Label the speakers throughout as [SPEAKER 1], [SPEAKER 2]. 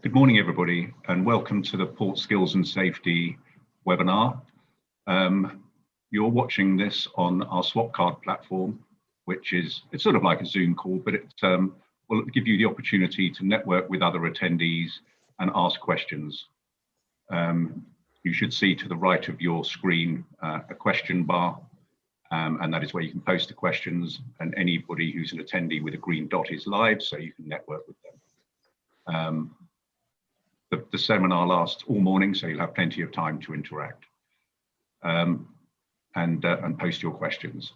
[SPEAKER 1] Good morning, everybody, and welcome to the Port Skills and Safety webinar. You're watching this on our swap card platform, which is, it's sort of like a Zoom call, but it will give you the opportunity to network with other attendees and ask questions. You should see to the right of your screen a question bar, and that is where you can post the questions, and anybody who's an attendee with a green dot is live, so you can network with them. The seminar lasts all morning, so you'll have plenty of time to interact and post your questions.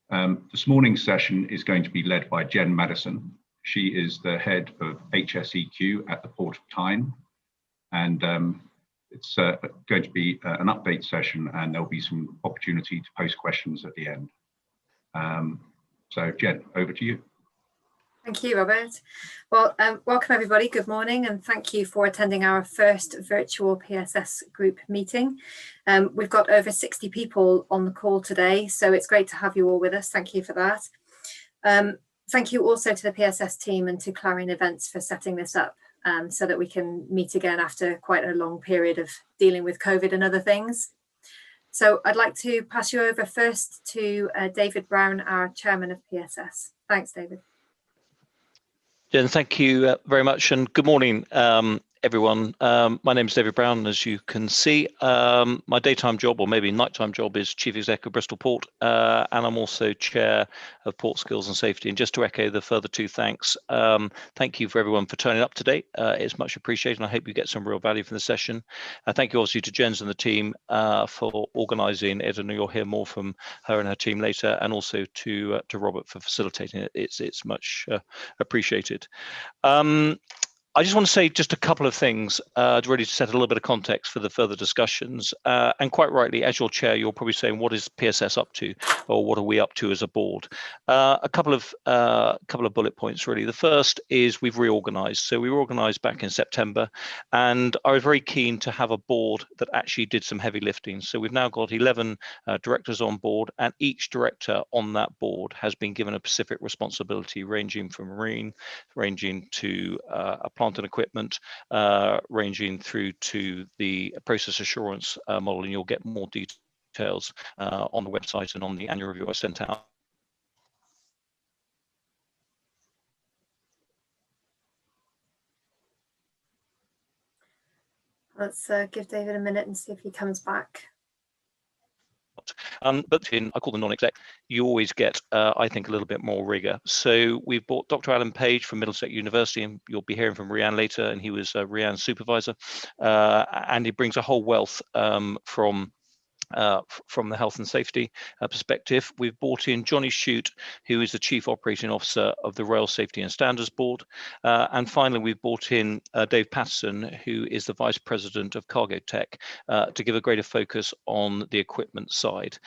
[SPEAKER 1] This morning's session is going to be led by Jen Maddison. She is the head of HSEQ at the Port of Tyne, and it's going to be an update session, and there'll be some opportunity to post questions at the end. So Jen, over to you.
[SPEAKER 2] Thank you, Robert. Well, welcome everybody. Good morning, and thank you for attending our first virtual PSS group meeting. We've got over 60 people on the call today, so it's great to have you all with us. Thank you for that. Thank you also to the PSS team and to Clarion Events for setting this up so that we can meet again after quite a long period of dealing with COVID and other things. So I'd like to pass you over first to David Brown, our chairman of PSS. Thanks, David.
[SPEAKER 3] Jen, thank you very much, and good morning, everyone. My name is David Brown, as you can see. My daytime job, or maybe nighttime job, is Chief Executive of Bristol Port, and I'm also Chair of Port Skills and Safety. And just to echo the further two thanks, thank you for everyone for turning up today. It's much appreciated, and I hope you get some real value from the session. Thank you also to Jaynes and the team for organising it, and you'll hear more from her and her team later, and also to Robert for facilitating it. It's much appreciated. I just want to say just a couple of things really to set a little bit of context for the further discussions. And quite rightly, as your chair, you're probably saying, what is PSS up to, or what are we up to as a board? A couple of bullet points, really. The first is we've reorganised. So we reorganised back in September, and I was very keen to have a board that actually did some heavy lifting. So we've now got 11 directors on board, and each director on that board has been given a specific responsibility, ranging from Rean, ranging to plant and equipment, ranging through to the process assurance model, and you'll get more details on the website and on the annual review I sent out.
[SPEAKER 2] Let's give David a minute and see if he comes back.
[SPEAKER 3] But I call them non-exec, you always get, I think, a little bit more rigor. So we've brought Dr. Alan Page from Middlesex University, and you'll be hearing from Rean later, and he was Rean's supervisor, and he brings a whole wealth from the health and safety perspective. We've brought in Johnny Shute, who is the Chief Operating Officer of the Rail Safety and Standards Board. And finally, we've brought in Dave Patterson, who is the Vice President of Cargo Tech, to give a greater focus on the equipment side.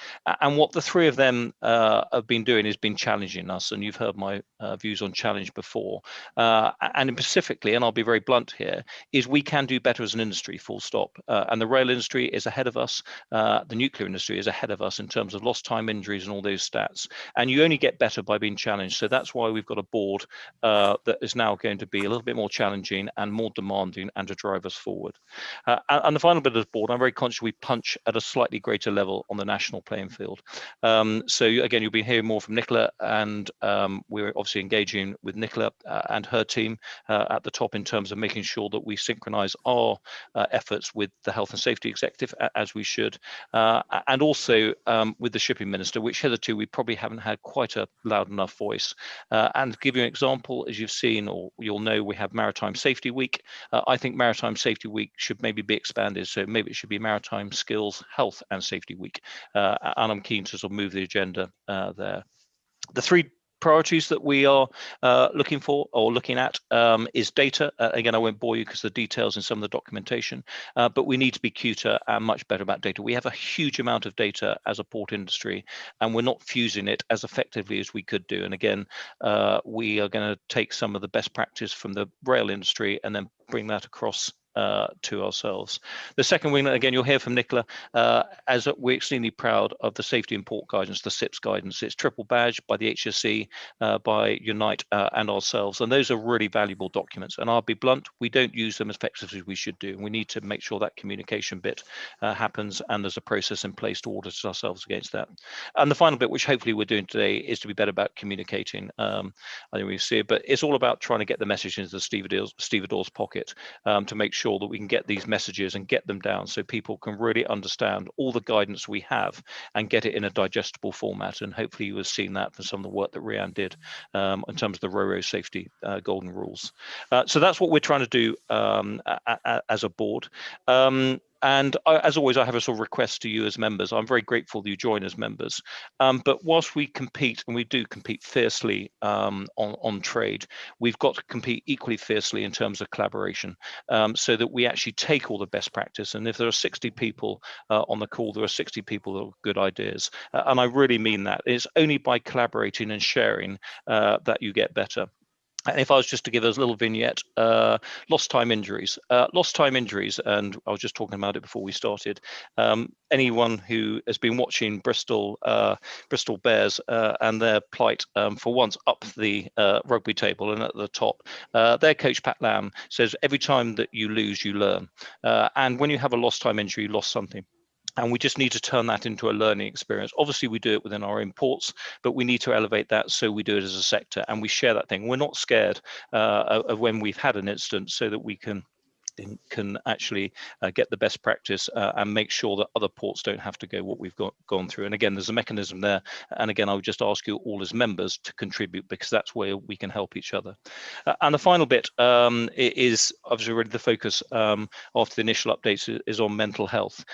[SPEAKER 3] And what the three of them have been doing is been challenging us, and you've heard my views on challenge before. And specifically, and I'll be very blunt here, is we can do better as an industry, full stop. And the rail industry is ahead of us. The nuclear industry is ahead of us in terms of lost time injuries and all those stats, and you only get better by being challenged. So that's why we've got a board that is now going to be a little bit more challenging and more demanding, and to drive us forward. And the final bit of the board, I'm very conscious we punch at a slightly greater level on the national playing field. So again, you'll be hearing more from Nicola, and we're obviously engaging with Nicola and her team at the top in terms of making sure that we synchronise our efforts with the health and safety executive, as we should. And also with the shipping minister, which hitherto we probably haven't had quite a loud enough voice. And to give you an example, as you've seen, or you'll know, we have Maritime Safety Week. I think Maritime Safety Week should maybe be expanded, so maybe it should be Maritime Skills, Health and Safety Week. And I'm keen to sort of move the agenda there. The three priorities that we are looking for or looking at is data. Again, I won't bore you because the details in some of the documentation, but we need to be cuter and much better about data. We have a huge amount of data as a port industry, and we're not fusing it as effectively as we could do. And again, we are going to take some of the best practice from the rail industry and then bring that across to ourselves. The second wing, again, you'll hear from Nicola, as we're extremely proud of the safety and port guidance, the SIPS guidance. It's triple badged by the HSE, by Unite and ourselves, and those are really valuable documents. And I'll be blunt, we don't use them as effectively as we should do. We need to make sure that communication bit happens, and there's a process in place to audit ourselves against that. And the final bit, which hopefully we're doing today, is to be better about communicating. I think we see it, but it's all about trying to get the message into the stevedore's pocket, to make sure that we can get these messages and get them down so people can really understand all the guidance we have and get it in a digestible format. And hopefully you have seen that from some of the work that Rean did in terms of the Ro-Ro safety golden rules. So that's what we're trying to do as a board. And as always, I have a sort of request to you as members. I'm very grateful that you join as members. But whilst we compete, and we do compete fiercely on trade, we've got to compete equally fiercely in terms of collaboration, so that we actually take all the best practice. And if there are 60 people on the call, there are 60 people that have good ideas. And I really mean that. It's only by collaborating and sharing that you get better. And if I was just to give us a little vignette, lost time injuries, and I was just talking about it before we started. Anyone who has been watching Bristol Bears and their plight for once up the rugby table and at the top, their coach Pat Lamb says every time that you lose, you learn. And when you have a lost time injury, you lost something. And we just need to turn that into a learning experience. Obviously, we do it within our own ports, but we need to elevate that so we do it as a sector and we share that thing. We're not scared of when we've had an incident, so that we can actually get the best practice and make sure that other ports don't have to go what we've gone through. And again, there's a mechanism there. And again, I would just ask you all as members to contribute, because that's where we can help each other. And the final bit is obviously really the focus after the initial updates is on mental health.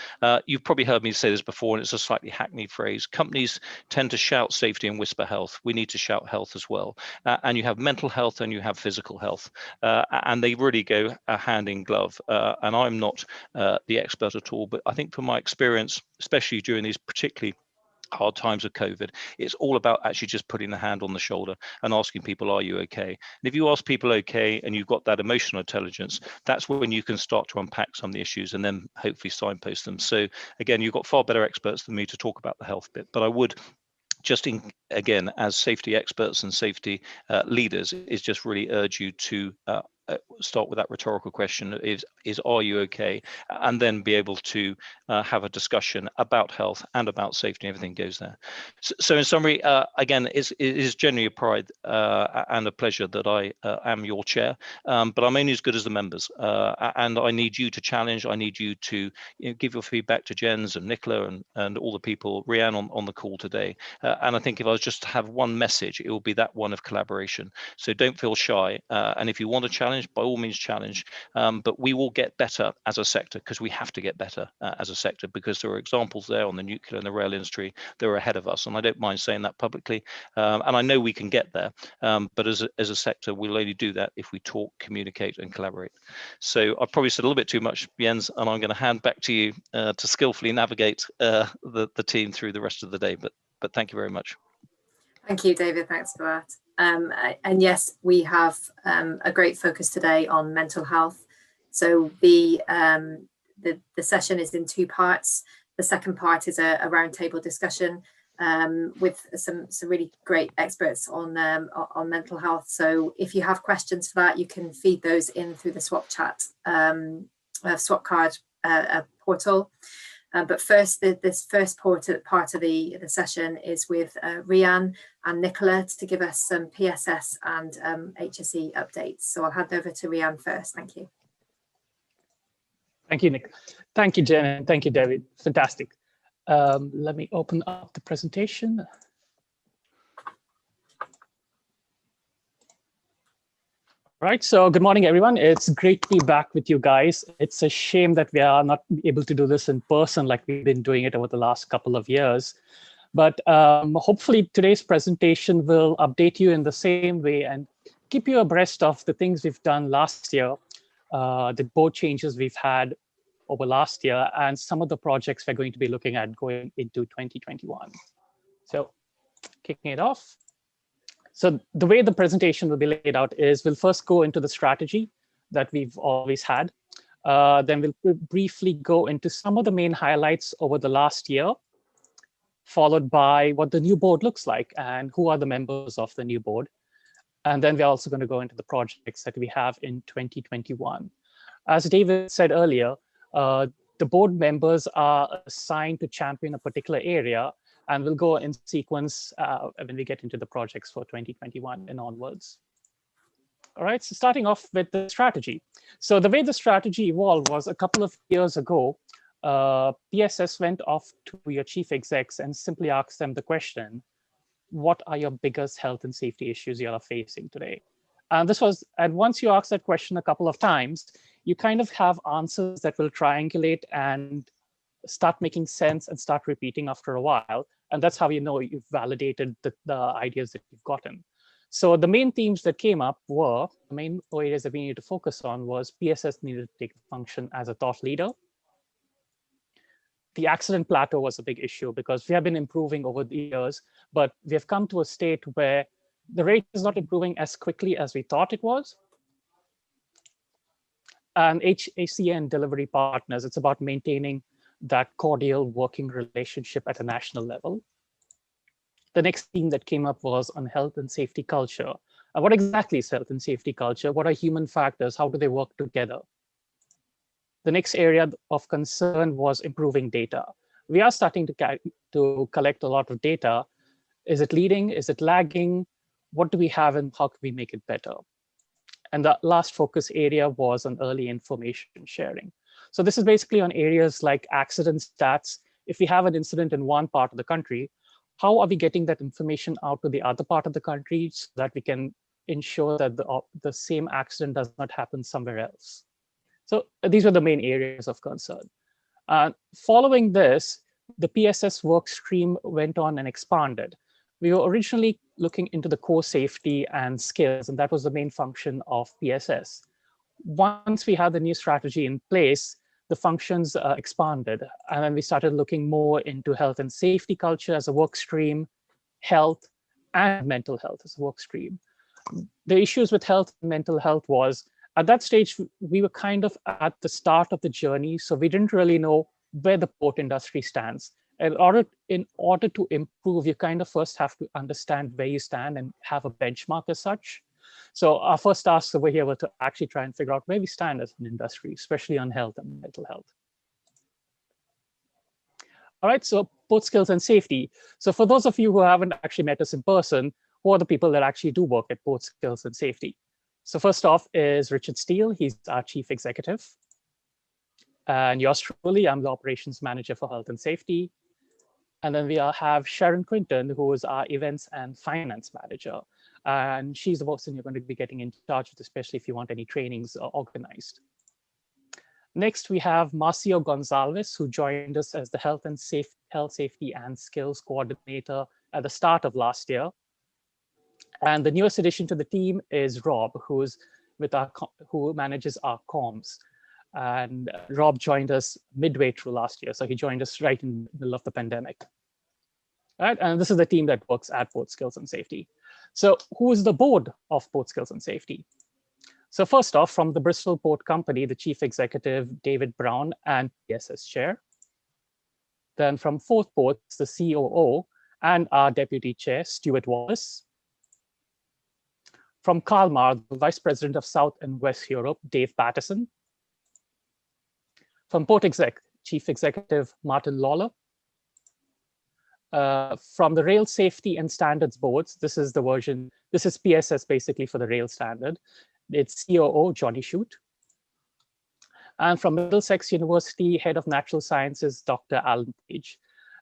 [SPEAKER 3] You've probably heard me say this before, and it's a slightly hackneyed phrase. Companies tend to shout safety and whisper health. We need to shout health as well. And you have mental health and you have physical health, and they really go hand in glove. And I'm not the expert at all, but I think from my experience, especially during these particularly hard times of COVID, it's all about actually just putting the hand on the shoulder and asking people, are you okay? And if you ask people okay, and you've got that emotional intelligence, that's when you can start to unpack some of the issues and then hopefully signpost them. So again, you've got far better experts than me to talk about the health bit, but I would just again, as safety experts and safety leaders, is just really urge you to start with that rhetorical question, is are you okay? And then be able to have a discussion about health and about safety, and everything goes there. So in summary, again, it is genuinely a pride and a pleasure that I am your chair, but I'm only as good as the members, and I need you to challenge. I need you to give your feedback to Jaynes and Nicola and all the people, Rean on the call today. And I think if I was just to have one message, it will be that one of collaboration. So don't feel shy, and if you want to challenge, by all means challenge, but we will get better as a sector, because we have to get better as a sector, because there are examples there on the nuclear and the rail industry that are ahead of us, and I don't mind saying that publicly, and I know we can get there, but as a sector, we'll only do that if we talk, communicate and collaborate. So I've probably said a little bit too much, Jens, and I'm going to hand back to you to skillfully navigate the team through the rest of the day, but thank you very much.
[SPEAKER 2] Thank you, David. Thanks for that. And yes, we have a great focus today on mental health. So the session is in two parts. The second part is a roundtable discussion with some really great experts on mental health. So if you have questions for that, you can feed those in through the swap chat, swap card portal. But first, this first part of the session is with Rean and Nicola to give us some PSS and HSE updates. So I'll hand over to Rean first. Thank you.
[SPEAKER 4] Thank you, Nick. Thank you, Jen, and thank you, David. Fantastic. Let me open up the presentation. Right, so good morning, everyone. It's great to be back with you guys. It's a shame that we are not able to do this in person like we've been doing it over the last couple of years. But hopefully today's presentation will update you in the same way and keep you abreast of the things we've done last year, the board changes we've had over last year, and some of the projects we're going to be looking at going into 2021. So kicking it off. So the way the presentation will be laid out is we'll first go into the strategy that we've always had. Then we'll briefly go into some of the main highlights over the last year, followed by what the new board looks like and who are the members of the new board. And then we're also going to go into the projects that we have in 2021. As David said earlier, the board members are assigned to champion a particular area, and we'll go in sequence when we get into the projects for 2021 and onwards. All right, so starting off with the strategy. So the way the strategy evolved was a couple of years ago, PSS went off to your chief execs and simply asked them the question, what are your biggest health and safety issues you are facing today? And once you ask that question a couple of times, you kind of have answers that will triangulate and start making sense and start repeating after a while. And that's how you know you've validated the ideas that you've gotten. So the main themes that came up were, the main areas that we needed to focus on was PSS needed to take function as a thought leader. The accident plateau was a big issue because we have been improving over the years, but we have come to a state where the rate is not improving as quickly as we thought it was. And HACN delivery partners, it's about maintaining that cordial working relationship at a national level. The next theme that came up was on health and safety culture. What exactly is health and safety culture? What are human factors? How do they work together? The next area of concern was improving data. We are starting to collect a lot of data. Is it leading? Is it lagging? What do we have and how can we make it better? And the last focus area was on early information sharing. So this is basically on areas like accident stats. If we have an incident in one part of the country, how are we getting that information out to the other part of the country so that we can ensure that the same accident does not happen somewhere else? So these were the main areas of concern. Following this, the PSS work stream went on and expanded. We were originally looking into the core safety and skills, and that was the main function of PSS. Once we had the new strategy in place, the functions expanded, and then we started looking more into health and safety culture as a work stream, health and mental health as a work stream. The issues with health and mental health was, at that stage, we were kind of at the start of the journey, so we didn't really know where the port industry stands. In order to improve, you kind of first have to understand where you stand and have a benchmark as such. So our first tasks over here were to actually try and figure out where we stand as an industry, especially on health and mental health. All right, so port skills and safety. So for those of you who haven't actually met us in person, who are the people that actually do work at port skills and safety? So first off is Richard Steele. He's our chief executive. And yours truly, I'm the operations manager for health and safety. And then we have Sharon Quinton, who is our events and finance manager. And she's the person you're going to be getting in charge with, especially if you want any trainings organized. Next, we have Marcio Gonzalez, who joined us as the health safety and skills coordinator at the start of last year. And the newest addition to the team is Rob, who manages our comms. And Rob joined us midway through last year. So he joined us right in the middle of the pandemic. All right, and this is the team that works at Port Skills and Safety. So who is the board of Port Skills and Safety? So first off, from the Bristol Port Company, the chief executive, David Brown, and PSS chair. Then from Fourth Ports, the COO and our deputy chair, Stuart Wallace. From Kalmar, the vice president of South and West Europe, Dave Pattison. From Port Exec, chief executive, Martin Lawler. From the Rail Safety and Standards Boards, this is PSS basically for the rail standard. It's COO, Johnny Shute. And from Middlesex University, head of natural sciences, Dr. Alan Page.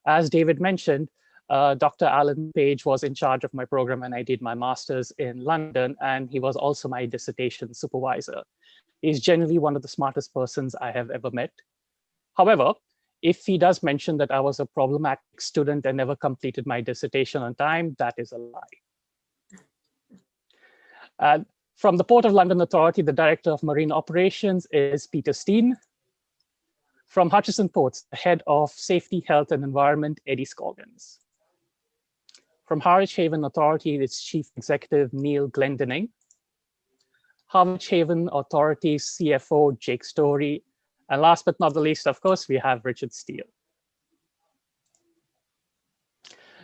[SPEAKER 4] As David mentioned, Dr. Alan Page was in charge of my program when I did my master's in London, and he was also my dissertation supervisor. He's generally one of the smartest persons I have ever met. However, if he does mention that I was a problematic student and never completed my dissertation on time, that is a lie. From the Port of London Authority, the Director of Marine Operations is Peter Steen. From Hutchison Ports, the Head of Safety, Health and Environment, Eddie Scoggins. From Harwich Haven Authority, its Chief Executive, Neil Glendinning. Harwich Haven Authority's CFO, Jake Story, And last but not the least, of course, we have Richard Steele.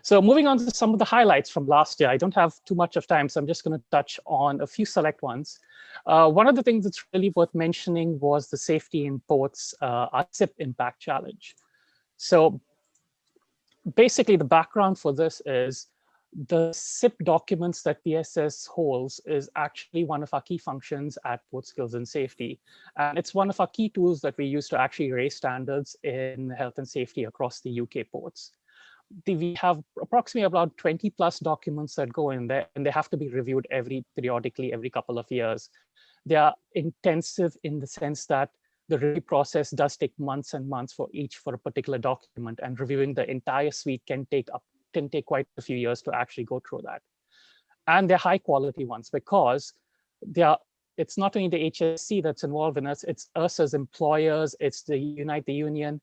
[SPEAKER 4] So moving on to some of the highlights from last year, I don't have too much of time, so I'm just going to touch on a few select ones. One of the things that's really worth mentioning was the Safety in Ports SIP Impact Challenge. So basically, the background for this is the SIP documents that PSS holds is actually one of our key functions at Port Skills and Safety. And it's one of our key tools that we use to actually raise standards in health and safety across the UK ports. We have approximately about 20 plus documents that go in there, and they have to be reviewed periodically every couple of years. They are intensive in the sense that the review process does take months and months for a particular document, and reviewing the entire suite can take quite a few years to actually go through that. And they're high quality ones because it's not only the HSC that's involved in us, it's us as employers, it's the Unite the Union.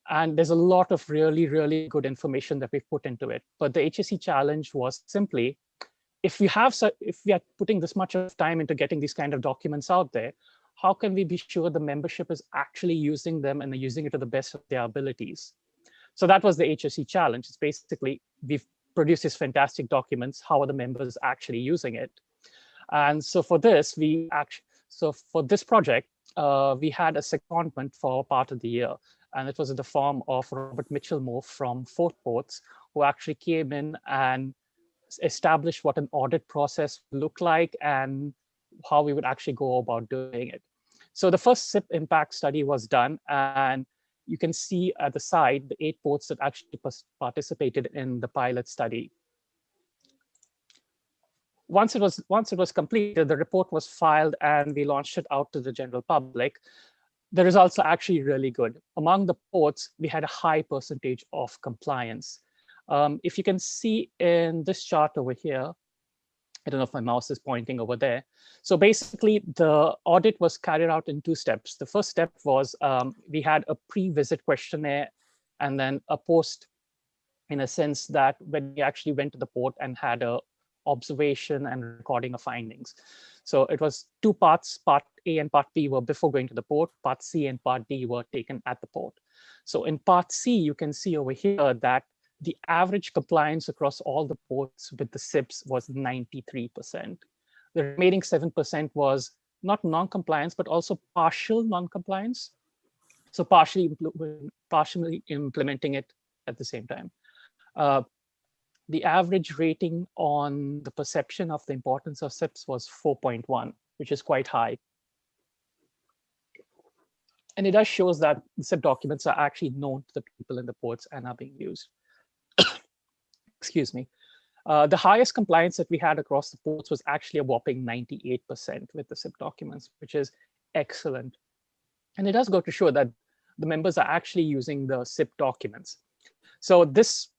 [SPEAKER 4] And there's a lot of really, really good information that we've put into it. But the HSC challenge was simply, if we are putting this much of time into getting these kind of documents out there, how can we be sure the membership is actually using them and they're using it to the best of their abilities? So that was the HSC challenge. It's basically, we've produced these fantastic documents. How are the members actually using it? And so for this, for this project, we had a secondment for part of the year. And it was in the form of Robert Mitchell-Moore from Fort Ports, who actually came in and established what an audit process would look like and how we would actually go about doing it. So the first SIP impact study was done, and you can see at the side the 8 ports that actually participated in the pilot study. Once it was completed, the report was filed and we launched it out to the general public. The results are actually really good. Among the ports, we had a high percentage of compliance. If you can see in this chart over here, I don't know if my mouse is pointing over there. So basically, the audit was carried out in 2 steps. The first step was we had a pre-visit questionnaire and then a post, in a sense that when we actually went to the port and had a observation and recording of findings. So it was 2 parts. Part A and Part B were before going to the port. Part C and Part D were taken at the port. So in Part C, you can see over here that the average compliance across all the ports with the SIPs was 93%. The remaining 7% was not non-compliance, but also partial non-compliance. So partially implementing it at the same time. The average rating on the perception of the importance of SIPs was 4.1, which is quite high. And it does shows that the SIP documents are actually known to the people in the ports and are being used. Excuse me. The highest compliance that we had across the ports was actually a whopping 98% with the SIP documents, which is excellent. And it does go to show that the members are actually using the SIP documents. So this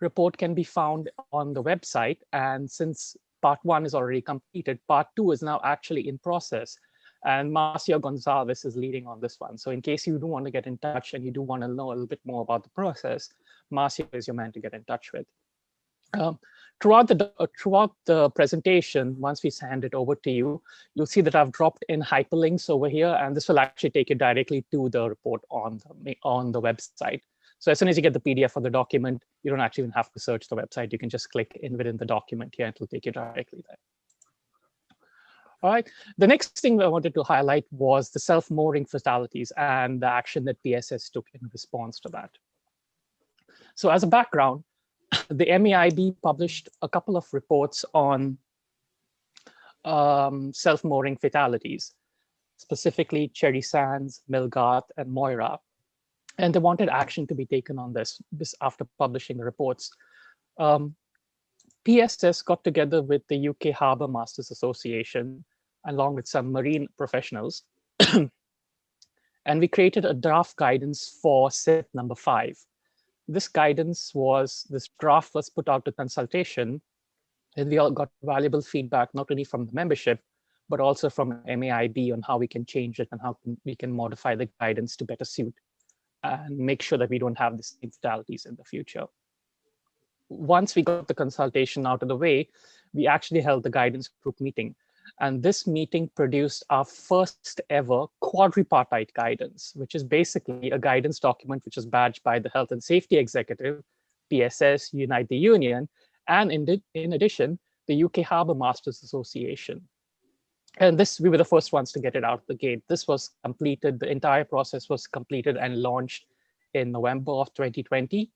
[SPEAKER 4] report can be found on the website. And since part 1 is already completed, part 2 is now actually in process. And Marcia Gonzalez is leading on this one. So in case you do want to get in touch and you do want to know a little bit more about the process, Marcia is your man to get in touch with. Throughout the presentation, once we send it over to you, you'll see that I've dropped in hyperlinks over here, and this will actually take you directly to the report on the website. So as soon as you get the PDF of the document, you don't actually even have to search the website. You can just click in within the document here, and it will take you directly there. All right. The next thing I wanted to highlight was the self-mooring fatalities and the action that PSS took in response to that. So as a background, the MEIB published a couple of reports on self-mooring fatalities, specifically Cherry Sands, Milgarth, and Moira. And they wanted action to be taken on this after publishing the reports. PSS got together with the UK Harbour Masters Association, along with some marine professionals, and we created a draft guidance for SIP number 5. This draft was put out to consultation, and we all got valuable feedback, not only from the membership, but also from MEIB on how we can change it and how we can modify the guidance to better suit and make sure that we don't have the same fatalities in the future. Once we got the consultation out of the way, we actually held the guidance group meeting. And this meeting produced our first ever quadripartite guidance, which is basically a guidance document which is badged by the Health and Safety Executive, PSS, Unite the Union, and in addition, the UK Harbour Masters Association. And this, we were the first ones to get it out of the gate. This was completed, the entire process was completed and launched in November of 2020.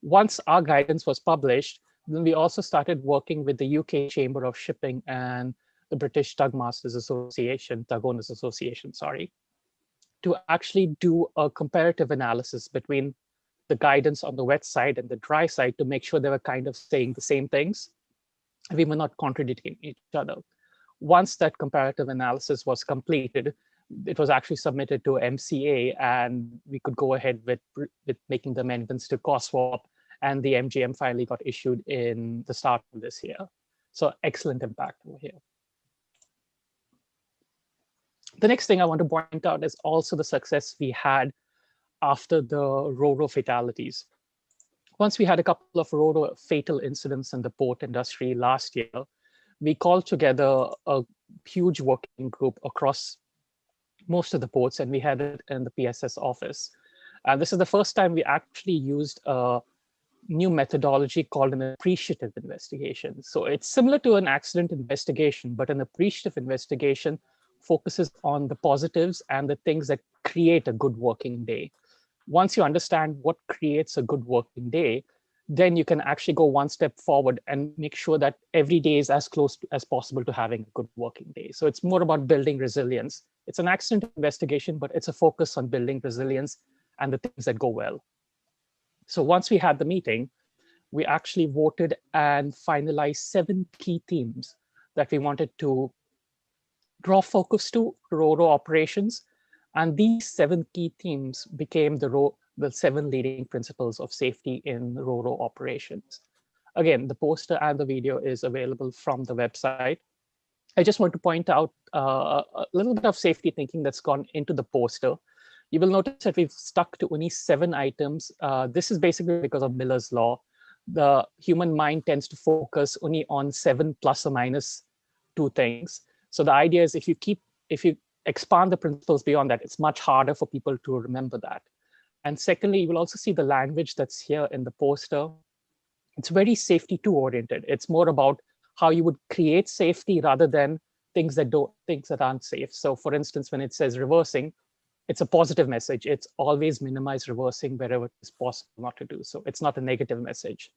[SPEAKER 4] Once our guidance was published, then we also started working with the UK Chamber of Shipping and the British Tug Masters Association, Tug Owners Association, sorry, to actually do a comparative analysis between the guidance on the wet side and the dry side to make sure they were kind of saying the same things. We were not contradicting each other. Once that comparative analysis was completed, it was actually submitted to MCA, and we could go ahead with making the amendments to COSWAP, and the MGM finally got issued in the start of this year. So excellent impact over here. The next thing I want to point out is also the success we had after the Ro-Ro fatalities. Once we had a couple of Ro-Ro fatal incidents in the port industry last year, we called together a huge working group across most of the ports, and we had it in the PSS office. And this is the first time we actually used a new methodology called an appreciative investigation. So it's similar to an accident investigation, but an appreciative investigation focuses on the positives and the things that create a good working day. Once you understand what creates a good working day, then you can actually go one step forward and make sure that every day is as close as possible to having a good working day. So it's more about building resilience. It's an accident investigation, but it's a focus on building resilience and the things that go well. So once we had the meeting, we actually voted and finalized 7 key themes that we wanted to draw focus to Ro-Ro operations. And these 7 key themes became the 7 leading principles of safety in Ro-Ro operations. Again, the poster and the video is available from the website. I just want to point out a little bit of safety thinking that's gone into the poster. You will notice that we've stuck to only 7 items. This is basically because of Miller's law. The human mind tends to focus only on 7 plus or minus 2 things. So the idea is if you expand the principles beyond that, it's much harder for people to remember that. And secondly, you will also see the language that's here in the poster. It's very safety 2 oriented. It's more about how you would create safety rather than things that aren't safe. So for instance, when it says reversing, it's a positive message. It's always minimize reversing wherever it is possible not to do so. It's not a negative message.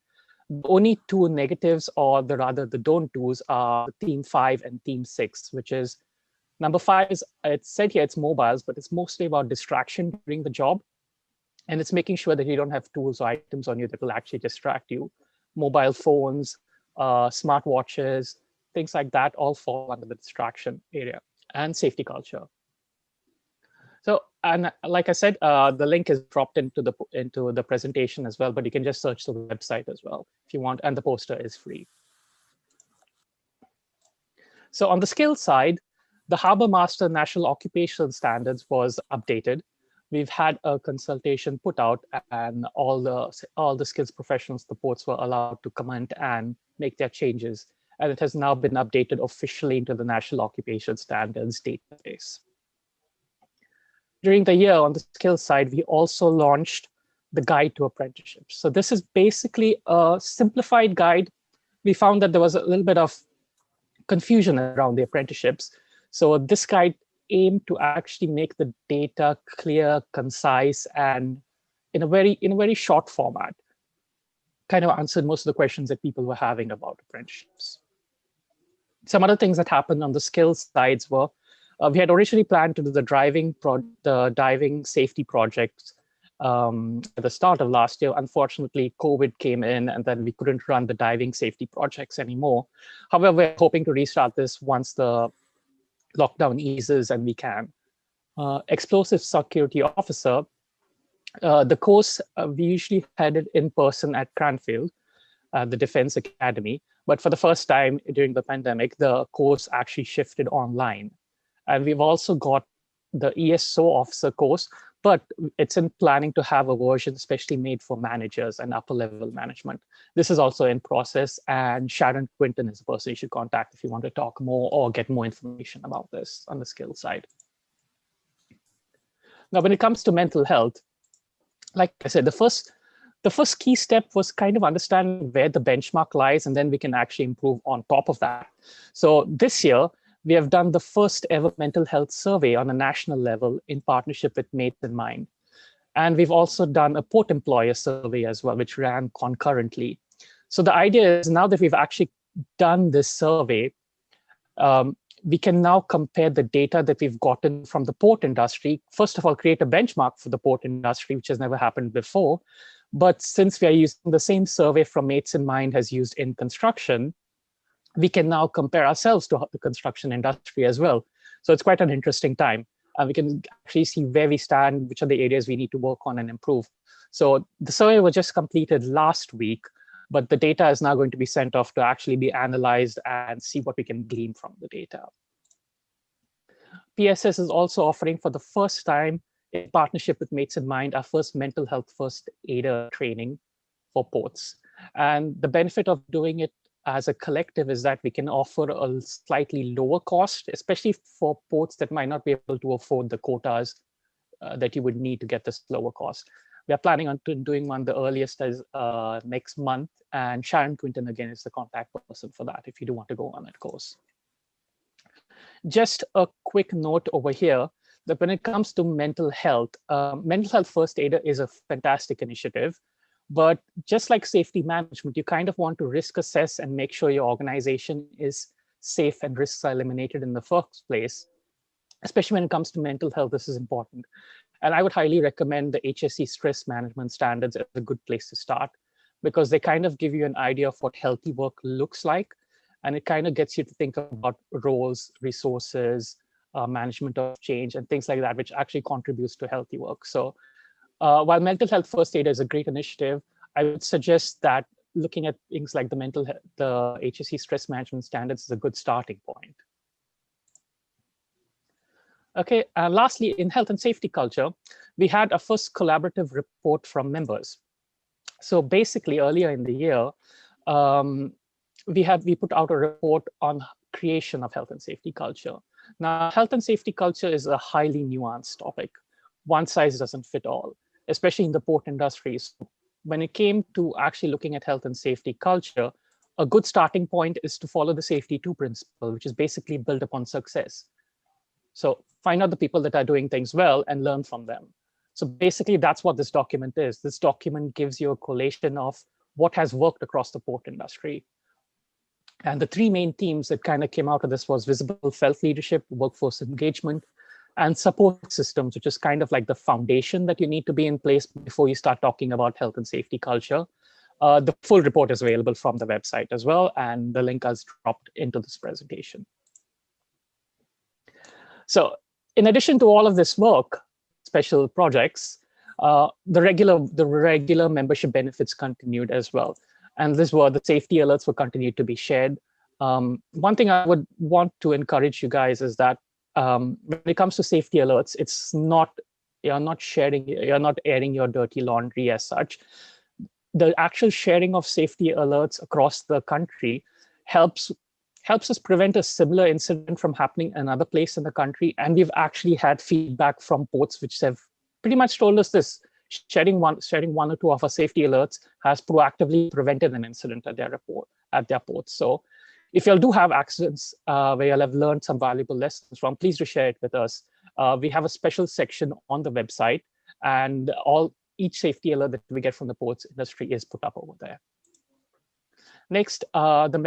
[SPEAKER 4] The only 2 negatives, or the don't do's, are theme 5 and theme 6, which is number 5 is, it's said here it's mobiles, but it's mostly about distraction during the job. And it's making sure that you don't have tools or items on you that will actually distract you. Mobile phones, smartwatches, things like that all fall under the distraction area, and safety culture. So, and like I said, the link is dropped into the presentation as well, but you can just search the website as well if you want, and the poster is free. So on the skills side, the Harbour Master National Occupational Standards was updated. We've had a consultation put out, and all the skills professionals, the ports, were allowed to comment and make their changes. And it has now been updated officially into the National Occupational Standards database. During the year on the skills side, we also launched the Guide to Apprenticeships. So this is basically a simplified guide. We found that there was a little bit of confusion around the apprenticeships. So this guide aimed to actually make the data clear, concise, and in a very short format, kind of answered most of the questions that people were having about apprenticeships. Some other things that happened on the skills sides were, we had originally planned to do the diving safety project at the start of last year. Unfortunately, COVID came in, and then we couldn't run the diving safety projects anymore. However, we're hoping to restart this once the lockdown eases and we can. Explosive security officer, the course we usually had it in person at Cranfield, the Defense Academy, but for the first time during the pandemic, the course actually shifted online. And we've also got the ESO officer course, but it's in planning to have a version especially made for managers and upper level management. This is also in process, and Sharon Quinton is the person you should contact if you want to talk more or get more information about this on the skill side. Now, when it comes to mental health, like I said, the first key step was kind of understanding where the benchmark lies, and then we can actually improve on top of that. So this year, we have done the first ever mental health survey on a national level in partnership with Mates in Mind. And we've also done a port employer survey as well, which ran concurrently. So the idea is, now that we've actually done this survey, we can now compare the data that we've gotten from the port industry. First of all, create a benchmark for the port industry, which has never happened before. But since we are using the same survey from Mates in Mind has used in construction, we can now compare ourselves to the construction industry as well. So it's quite an interesting time. We can actually see where we stand, which are the areas we need to work on and improve. So the survey was just completed last week, but the data is now going to be sent off to actually be analyzed and see what we can glean from the data. PSS is also offering for the first time, in partnership with Mates in Mind, our first mental health first aider training for ports. And the benefit of doing it as a collective is that we can offer a slightly lower cost, especially for ports that might not be able to afford the quotas that you would need to get this lower cost. We are planning on doing one, the earliest is next month, and Sharon Quinton again is the contact person for that if you do want to go on that course. Just a quick note over here that when it comes to mental health first aider is a fantastic initiative. But just like safety management, you kind of want to risk assess and make sure your organization is safe and risks are eliminated in the first place. Especially when it comes to mental health, this is important. And I would highly recommend the HSE stress management standards as a good place to start, because they kind of give you an idea of what healthy work looks like. And it kind of gets you to think about roles, resources, management of change, and things like that, which actually contributes to healthy work. So while mental health first aid is a great initiative, I would suggest that looking at things like the HSE stress management standards is a good starting point. Okay, lastly, in health and safety culture, we had a first collaborative report from members. So basically, earlier in the year, we put out a report on creation of health and safety culture. Now, health and safety culture is a highly nuanced topic. One size doesn't fit all, especially in the port industries. When it came to actually looking at health and safety culture, a good starting point is to follow the safety 2 principle, which is basically built upon success. So find out the people that are doing things well and learn from them. So basically, that's what this document is. This document gives you a collation of what has worked across the port industry. And the 3 main themes that kind of came out of this was visible felt leadership, workforce engagement, and support systems, which is kind of like the foundation that you need to be in place before you start talking about health and safety culture. The full report is available from the website as well, and the link is dropped into this presentation. So in addition to all of this work, special projects, the regular membership benefits continued as well. And the safety alerts were continued to be shared. One thing I would want to encourage you guys is that when it comes to safety alerts, you're not airing your dirty laundry as such. The actual sharing of safety alerts across the country helps us prevent a similar incident from happening in another place in the country. And we've actually had feedback from ports which have pretty much told us this. Sharing one or two of our safety alerts has proactively prevented an incident at their ports. So if you do have accidents where you'll have learned some valuable lessons from, please do share it with us. We have a special section on the website, and each safety alert that we get from the ports industry is put up over there. Next, the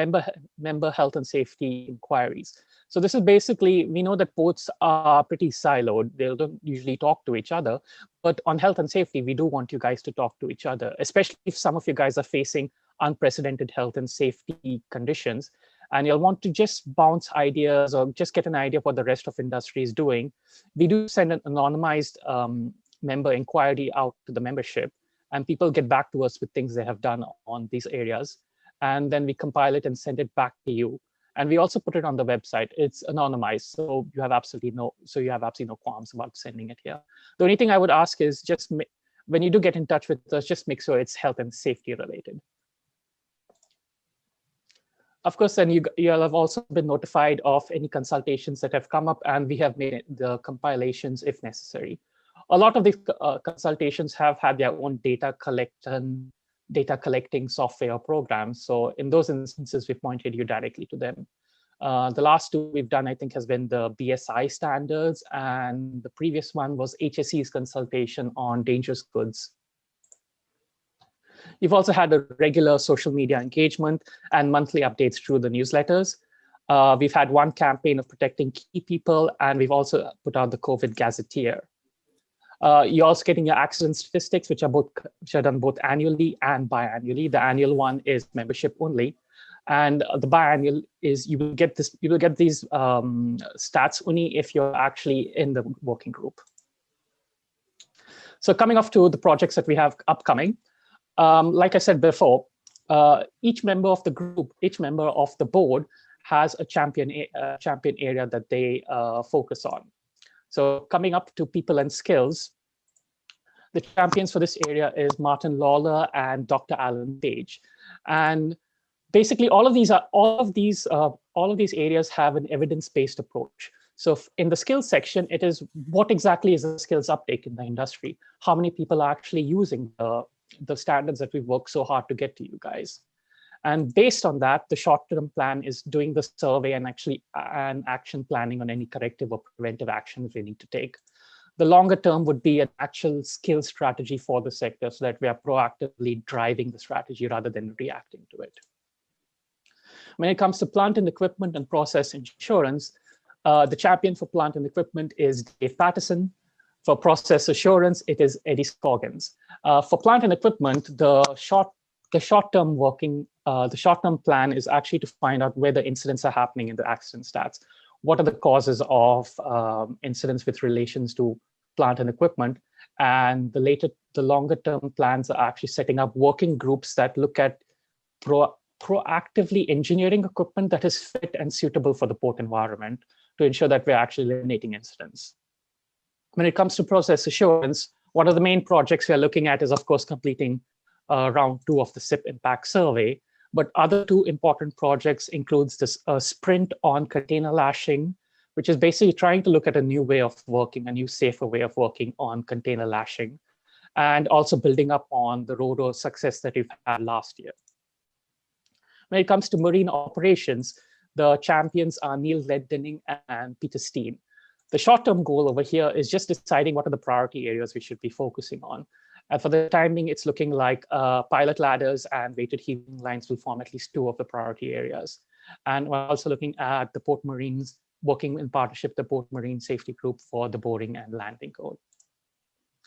[SPEAKER 4] member health and safety inquiries. So this is basically, we know that ports are pretty siloed. They don't usually talk to each other, but on health and safety, we do want you guys to talk to each other, especially if some of you guys are facing unprecedented health and safety conditions, and you'll want to just bounce ideas or just get an idea of what the rest of industry is doing. We do send an anonymized member inquiry out to the membership, and people get back to us with things they have done on these areas. And then we compile it and send it back to you. And we also put it on the website. It's anonymized, so you have absolutely no qualms about sending it here. The only thing I would ask is just when you do get in touch with us, just make sure it's health and safety related. Of course, then you'll have also been notified of any consultations that have come up, and we have made the compilations if necessary. A lot of these consultations have had their own data collecting software or programs. So in those instances, we pointed you directly to them. The last two we've done, I think, has been the BSI standards, and the previous one was HSE's consultation on dangerous goods. You've also had a regular social media engagement and monthly updates through the newsletters. We've had one campaign of protecting key people, and we've also put out the COVID Gazetteer. You're also getting your accident statistics, which are done both annually and biannually. The annual one is membership only, and the biannual is you will get these stats only if you're actually in the working group. So coming off to the projects that we have upcoming. Like I said before, each member of the group, each member of the board has a champion area that they focus on. So coming up to people and skills, the champions for this area is Martin Lawler and Dr. Alan Page. And basically all of these areas have an evidence-based approach. So in the skills section, it is what exactly is the skills uptake in the industry? How many people are actually using the standards that we've worked so hard to get to you guys? And based on that, the short-term plan is doing the survey and action planning on any corrective or preventive actions we need to take. The longer term would be an actual skill strategy for the sector so that we are proactively driving the strategy rather than reacting to it. When it comes to plant and equipment and process insurance, the champion for plant and equipment is Dave Patterson. For process assurance, it is Eddie Scoggins. For plant and equipment, the short-term plan is actually to find out where the incidents are happening in the accident stats. What are the causes of incidents with relations to plant and equipment? And the longer-term plans are actually setting up working groups that look at proactively engineering equipment that is fit and suitable for the port environment to ensure that we're actually eliminating incidents. When it comes to process assurance, one of the main projects we are looking at is, of course, completing round 2 of the SIP impact survey. But other 2 important projects includes this sprint on container lashing, which is basically trying to look at a new way of working, a new safer way of working on container lashing, and also building up on the RoRo success that we've had last year. When it comes to marine operations, the champions are Neil Leddenning and Peter Steen. The short-term goal over here is just deciding what are the priority areas we should be focusing on. And for the time being, it's looking like pilot ladders and weighted heaving lines will form at least 2 of the priority areas. And we're also looking at the Port Marines, working in partnership with the Port Marine Safety Group for the boarding and landing code.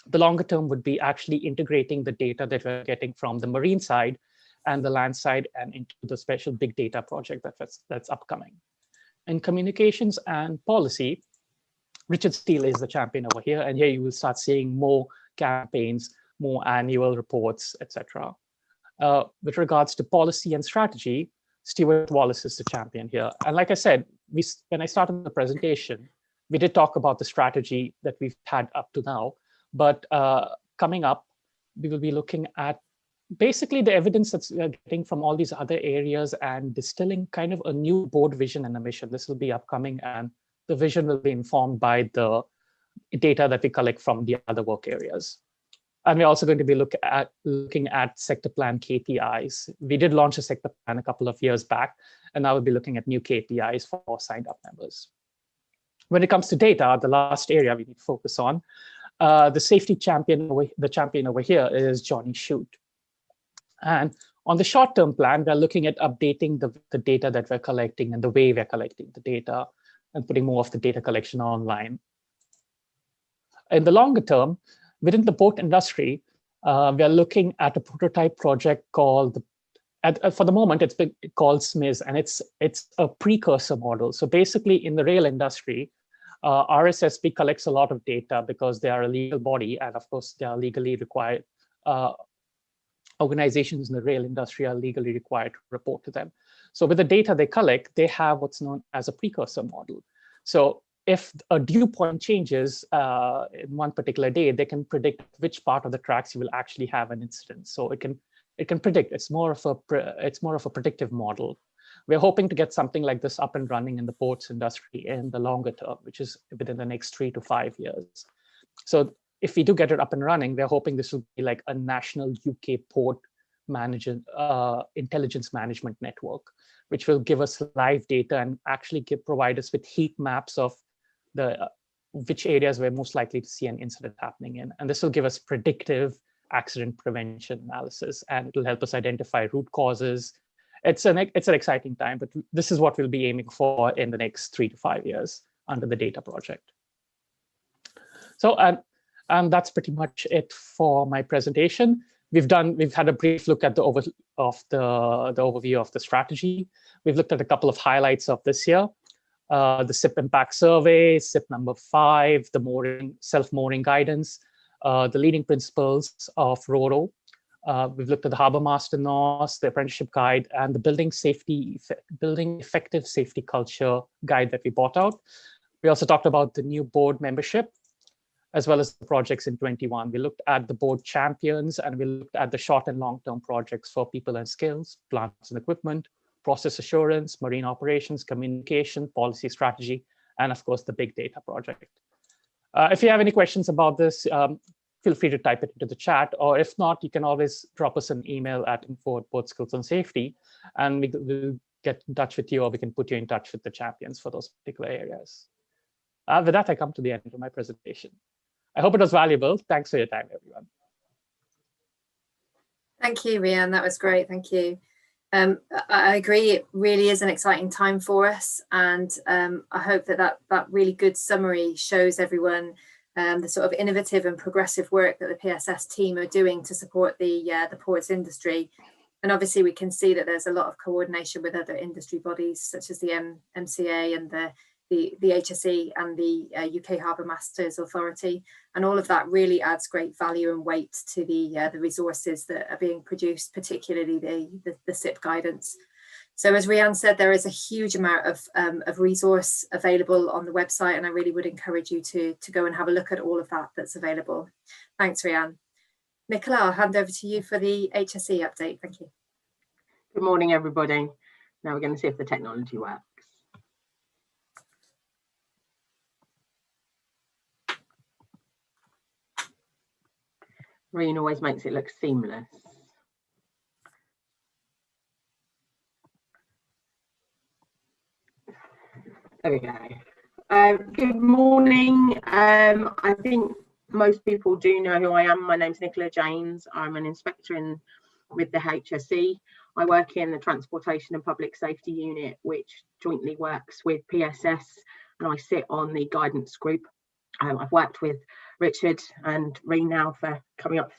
[SPEAKER 4] The longer term would be actually integrating the data that we're getting from the marine side and the land side and into the special big data project that's upcoming. In communications and policy, Richard Steele is the champion over here, and here you will start seeing more campaigns, more annual reports, etc. With regards to policy and strategy, Stuart Wallace is the champion here. And like I said, when I started the presentation, we did talk about the strategy that we've had up to now, but coming up, we will be looking at basically the evidence that's getting from all these other areas and distilling kind of a new board vision and a mission. This will be upcoming, and the vision will be informed by the data that we collect from the other work areas. And we're also going to be looking at sector plan KPIs. We did launch a sector plan a couple of years back, and now we'll be looking at new KPIs for signed up members. When it comes to data, the last area we need to focus on, the safety champion, the champion over here is Johnny Shute. And on the short-term plan, we're looking at updating the data that we're collecting and the way we're collecting the data and putting more of the data collection online. In the longer term, within the port industry, we're looking at a prototype project called, for the moment, it's been called SMIS, and it's a precursor model. So basically, in the rail industry, RSSB collects a lot of data because they are a legal body, and of course, they are legally required. Organizations in the rail industry are legally required to report to them. So with the data they collect, they have what's known as a precursor model. So if a dew point changes in one particular day, they can predict which part of the tracks you will actually have an incident. So it can predict. It's more of a predictive model. We're hoping to get something like this up and running in the ports industry in the longer term, which is within the next 3 to 5 years. So if we do get it up and running, we're hoping this will be like a national UK port intelligence management network, which will give us live data and actually provide us with heat maps of which areas we're most likely to see an incident happening in. And this will give us predictive accident prevention analysis, and it will help us identify root causes. It's an exciting time, but this is what we'll be aiming for in the next 3 to 5 years under the data project. So that's pretty much it for my presentation. We've had a brief look at the overview of the strategy. We've looked at a couple of highlights of this year. The SIP impact survey, SIP number 5, the self-mooring guidance, the leading principles of RoRo. We've looked at the Harbour Master North, the apprenticeship guide, and the building effective safety culture guide that we brought out. We also talked about the new board membership, as well as the projects in 21. We looked at the board champions, and we looked at the short and long-term projects for people and skills, plants and equipment, process assurance, marine operations, communication, policy strategy, and of course, the big data project. If you have any questions about this, feel free to type it into the chat, or if not, you can always drop us an email at info@portskillsonsafety, and we'll get in touch with you, or we can put you in touch with the champions for those particular areas. With that, I come to the end of my presentation. I hope it was valuable. Thanks for your time, everyone.
[SPEAKER 2] Thank you, Rean. That was great. Thank you. I agree. It really is an exciting time for us, and I hope that really good summary shows everyone the sort of innovative and progressive work that the PSS team are doing to support the ports industry. And obviously, we can see that there's a lot of coordination with other industry bodies such as the MCA and the HSE and the UK Harbour Masters Authority, and all of that really adds great value and weight to the resources that are being produced, particularly the SIP guidance. So as Rean said, there is a huge amount of resource available on the website, and I really would encourage you to go and have a look at all of that that's available. Thanks, Rean. Nicola, I'll hand over to you for the HSE update. Thank you.
[SPEAKER 5] Good morning, everybody. Now we're going to see if the technology works. Rean always makes it look seamless. There we go. Good morning. I think most people do know who I am. My name's Nicola Jaynes. I'm an inspector with the HSE. I work in the Transportation and Public Safety Unit, which jointly works with PSS, and I sit on the guidance group. I've worked with Richard and Rean now for coming up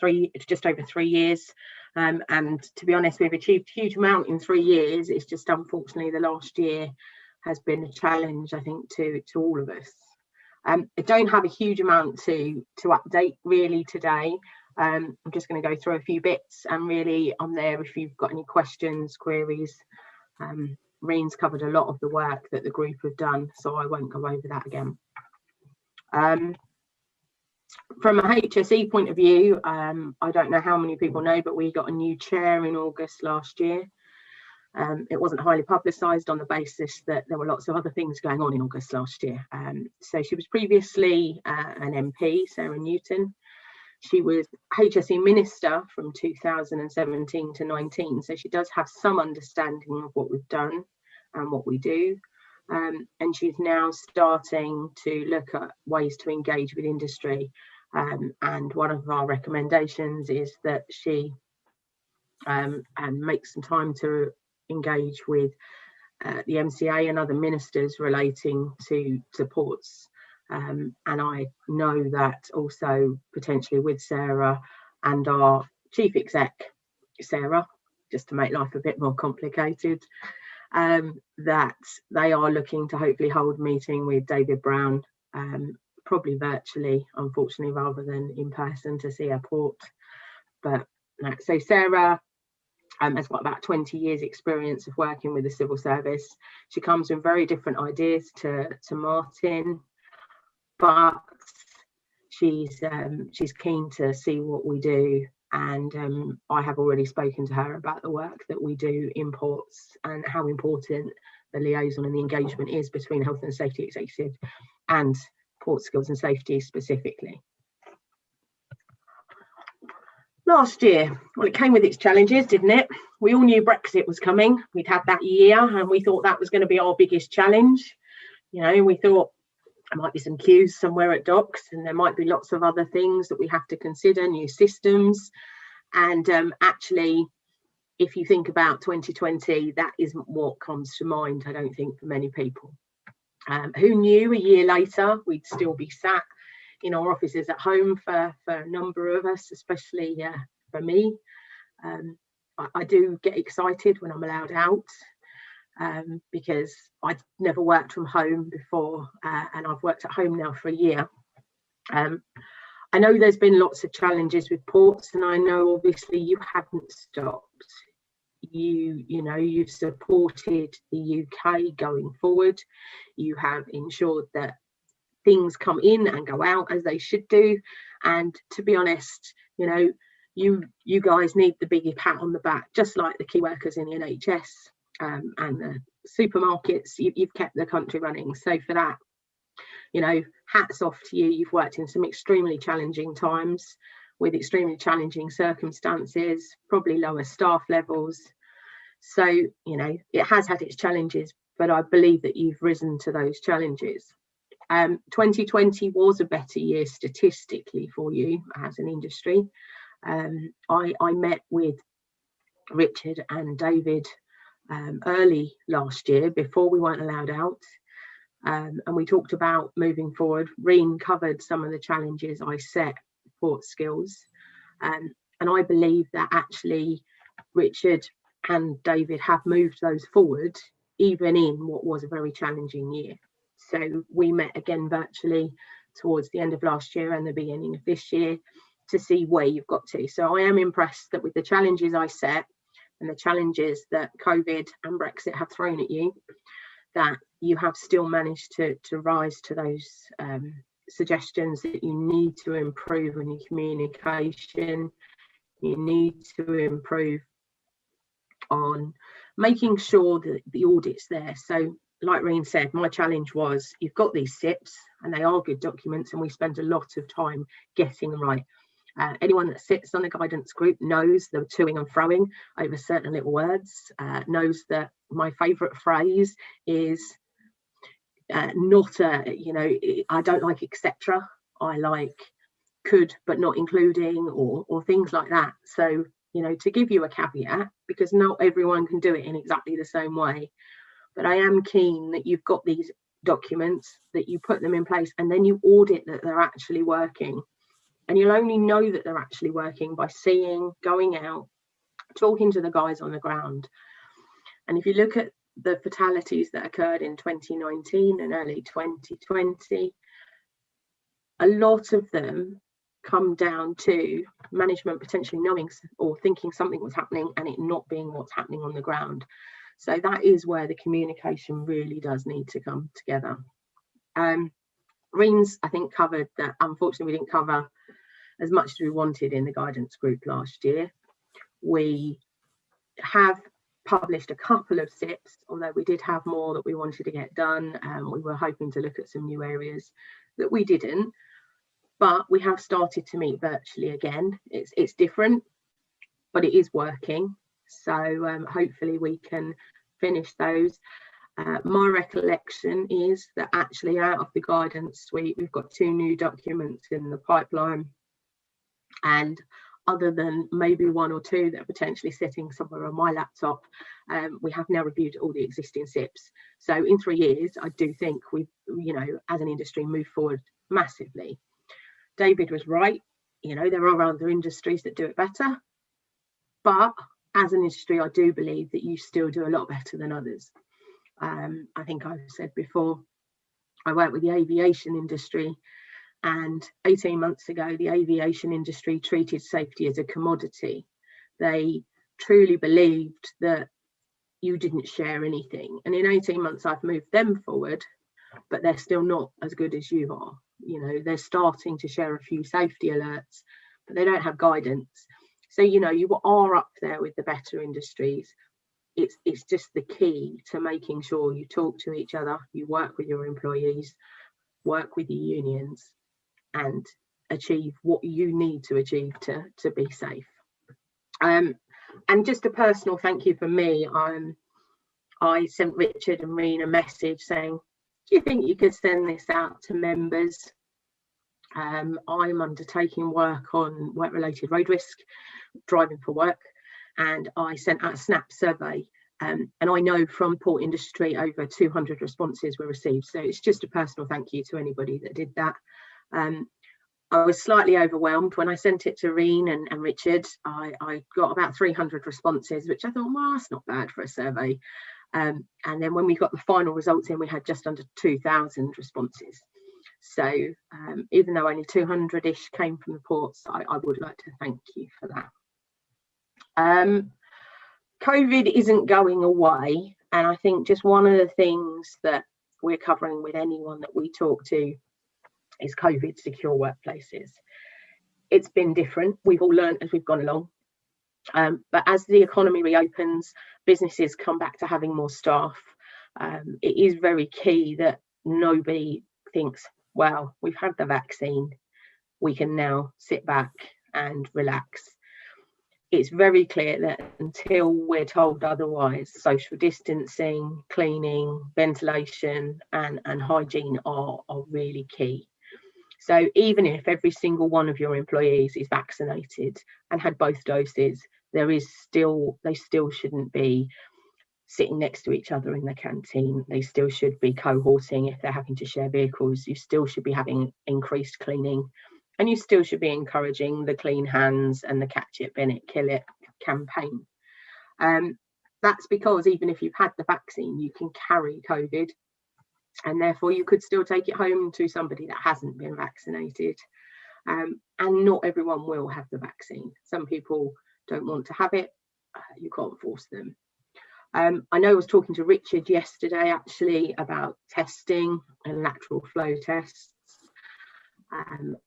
[SPEAKER 5] just over 3 years. And to be honest, we've achieved a huge amount in 3 years. It's just unfortunately the last year has been a challenge, I think, to all of us. I don't have a huge amount to update really today. I'm just going to go through a few bits, and really I'm there if you've got any questions, queries. Rean's covered a lot of the work that the group have done, so I won't go over that again. From a HSE point of view, I don't know how many people know, but we got a new chair in August last year. It wasn't highly publicised on the basis that there were lots of other things going on in August last year. So she was previously an MP, Sarah Newton. She was HSE Minister from 2017 to 19, so she does have some understanding of what we've done and what we do. And she's now starting to look at ways to engage with industry. And one of our recommendations is that she make some time to engage with the MCA and other ministers relating to ports. And I know that also potentially with Sarah and our chief exec, Sarah, just to make life a bit more complicated, that they are looking to hopefully hold a meeting with David Brown, probably virtually, unfortunately, rather than in person to see our port. But so Sarah Has got about 20 years experience of working with the civil service. She comes with very different ideas to Martin, but she's keen to see what we do, and I have already spoken to her about the work that we do in ports and how important the liaison and the engagement is between Health and Safety Executive and Port Skills and Safety specifically. Last year, well, it came with its challenges, didn't it? We all knew Brexit was coming. We'd had that year and we thought that was going to be our biggest challenge. You know, we thought there might be some queues somewhere at docks, and there might be lots of other things that we have to consider, new systems. And actually, if you think about 2020, that isn't what comes to mind, I don't think, for many people. Who knew a year later we'd still be sat in our offices at home for a number of us, especially for me. I do get excited when I'm allowed out, because I'd never worked from home before, and I've worked at home now for a year. I know there's been lots of challenges with ports, and I know obviously you haven't stopped. You know, you've supported the UK going forward. You have ensured that things come in and go out as they should do, and to be honest, you know, you guys need the biggie pat on the back, just like the key workers in the NHS and the supermarkets. You've kept the country running, so for that, you know, hats off to you. You've worked in some extremely challenging times with extremely challenging circumstances, probably lower staff levels, so you know it has had its challenges, but I believe that you've risen to those challenges. 2020 was a better year statistically for you as an industry. I met with Richard and David early last year before we weren't allowed out, and we talked about moving forward. Rean covered some of the challenges I set for skills, and I believe that actually Richard and David have moved those forward even in what was a very challenging year. So we met again virtually towards the end of last year and the beginning of this year to see where you've got to. So I am impressed that with the challenges I set and the challenges that COVID and Brexit have thrown at you, that you have still managed to rise to those suggestions that you need to improve on your communication. You need to improve on making sure that the audit's there. So like Rean said, my challenge was, you've got these SIPs and they are good documents, and we spend a lot of time getting them right. Anyone that sits on the guidance group knows the toing and froing over certain little words, knows that my favourite phrase is not you know, I don't like etc. I like could but not including, or things like that. So, you know, to give you a caveat, because not everyone can do it in exactly the same way, but I am keen that you've got these documents, that you put them in place, and then you audit that they're actually working. And you'll only know that they're actually working by seeing, going out, talking to the guys on the ground. And if you look at the fatalities that occurred in 2019 and early 2020, a lot of them come down to management potentially knowing or thinking something was happening and it not being what's happening on the ground. So that is where the communication really does need to come together. Rean's, I think, covered that. Unfortunately, we didn't cover as much as we wanted in the guidance group last year. We have published a couple of SIPs, although we did have more that we wanted to get done. We were hoping to look at some new areas that we didn't, but we have started to meet virtually again. It's different, but it is working. So hopefully we can finish those. My recollection is that actually out of the guidance suite, we've got 2 new documents in the pipeline. And other than maybe 1 or 2 that are potentially sitting somewhere on my laptop, we have now reviewed all the existing SIPs. So in 3 years, I do think we've, you know, as an industry, moved forward massively. David was right. You know, there are other industries that do it better, but as an industry, I do believe that you still do a lot better than others. I think I've said before, I work with the aviation industry, and 18 months ago, the aviation industry treated safety as a commodity. They truly believed that you didn't share anything. And in 18 months, I've moved them forward, but they're still not as good as you are. You know, they're starting to share a few safety alerts, but they don't have guidance. So, you know, you are up there with the better industries. It's just the key to making sure you talk to each other, you work with your employees, work with your unions, and achieve what you need to achieve to be safe. And just a personal thank you for me. I sent Richard and Rean a message saying, do you think you could send this out to members? I'm undertaking work on work-related road risk, driving for work, and I sent out a SNAP survey. And I know from port industry over 200 responses were received. So it's just a personal thank you to anybody that did that. I was slightly overwhelmed when I sent it to Rean and Richard. I got about 300 responses, which I thought, well, that's not bad for a survey. And then when we got the final results in, we had just under 2,000 responses. So even though only 200-ish came from the ports, I would like to thank you for that. COVID isn't going away. And I think just one of the things that we're covering with anyone that we talk to is COVID secure workplaces. It's been different. We've all learned as we've gone along. But as the economy reopens, businesses come back to having more staff. It is very key that nobody thinks, well, we've had the vaccine, we can now sit back and relax. It's very clear that until we're told otherwise, social distancing, cleaning, ventilation and hygiene are really key. So even if every single one of your employees is vaccinated and had both doses, they still shouldn't be sitting next to each other in the canteen. They still should be cohorting if they're having to share vehicles. You still should be having increased cleaning, and you still should be encouraging the clean hands and the catch it, bin it, kill it campaign. That's because even if you've had the vaccine, you can carry COVID, and therefore you could still take it home to somebody that hasn't been vaccinated. And not everyone will have the vaccine. Some people don't want to have it. You can't force them. I know I was talking to Richard yesterday actually about testing and lateral flow tests.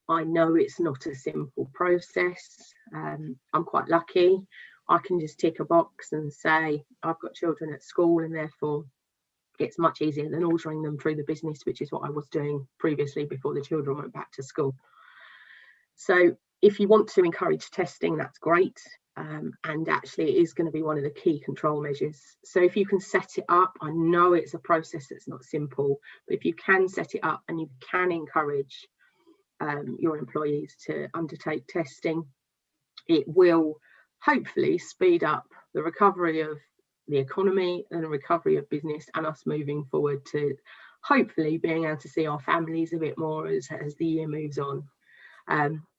[SPEAKER 5] I know it's not a simple process. I'm quite lucky. I can just tick a box and say I've got children at school, and therefore it's much easier than ordering them through the business, which is what I was doing previously before the children went back to school. So if you want to encourage testing, that's great. And actually it is going to be one of the key control measures. So if you can set it up, I know it's a process that's not simple, but if you can set it up and you can encourage your employees to undertake testing, it will hopefully speed up the recovery of the economy and the recovery of business, and us moving forward to hopefully being able to see our families a bit more as the year moves on.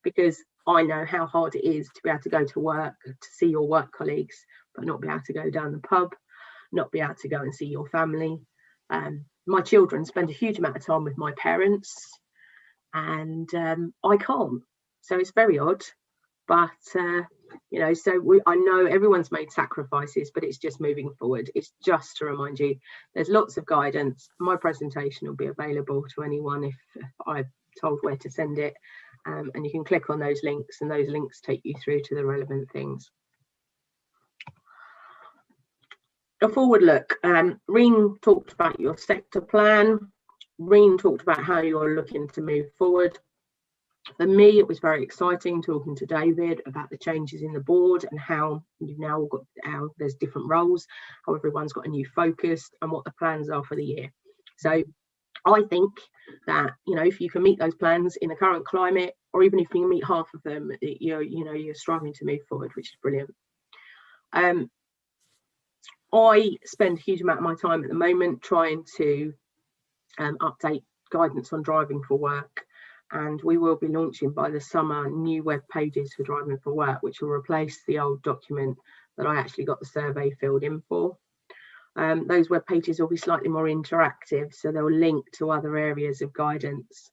[SPEAKER 5] Because I know how hard it is to be able to go to work, to see your work colleagues, but not be able to go down the pub, not be able to go and see your family. My children spend a huge amount of time with my parents, and I can't. So it's very odd, but you know, so I know everyone's made sacrifices, but it's just moving forward. It's just to remind you, there's lots of guidance. My presentation will be available to anyone if I'm told where to send it. And you can click on those links, and those links take you through to the relevant things. A forward look. Rean talked about your sector plan. Rean talked about how you're looking to move forward. For me, it was very exciting talking to David about the changes in the board and how you've now got how there's different roles, how everyone's got a new focus, and what the plans are for the year. So I think that, you know, if you can meet those plans in the current climate, or even if you can meet half of them, you're striving to move forward, which is brilliant. I spend a huge amount of my time at the moment trying to update guidance on driving for work, and we will be launching by the summer new web pages for driving for work, which will replace the old document that I actually got the survey filled in for. Those web pages will be slightly more interactive, so they'll link to other areas of guidance.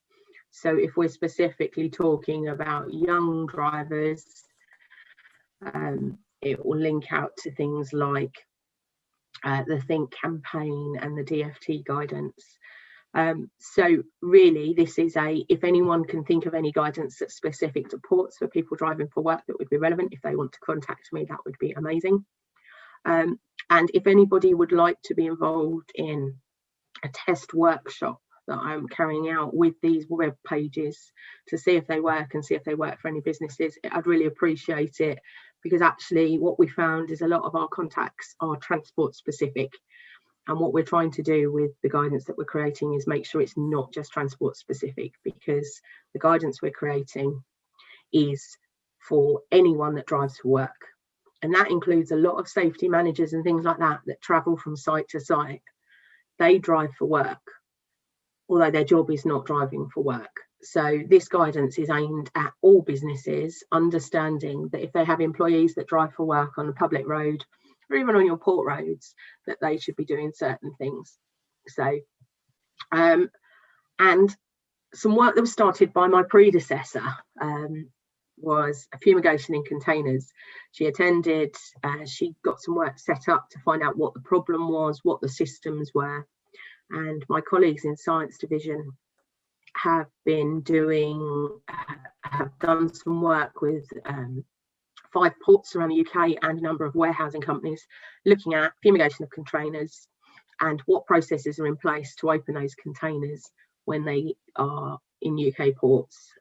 [SPEAKER 5] So if we're specifically talking about young drivers, It will link out to things like the Think campaign and the DFT guidance. So really, this is if anyone can think of any guidance that's specific to ports for people driving for work that would be relevant, if they want to contact me, that would be amazing. And if anybody would like to be involved in a test workshop that I'm carrying out with these web pages to see if they work and see if they work for any businesses, I'd really appreciate it, because actually what we found is a lot of our contacts are transport specific. And what we're trying to do with the guidance that we're creating is make sure it's not just transport specific, because the guidance we're creating is for anyone that drives for work. And that includes a lot of safety managers and things like that travel from site to site. They drive for work, although their job is not driving for work. So this guidance is aimed at all businesses, understanding that if they have employees that drive for work on a public road, or even on your port roads, that they should be doing certain things. So, and some work that was started by my predecessor was a fumigation in containers. She attended, she got some work set up to find out what the problem was, what the systems were. And my colleagues in Science Division have been have done some work with 5 ports around the UK and a number of warehousing companies, looking at fumigation of containers and what processes are in place to open those containers when they are in UK ports.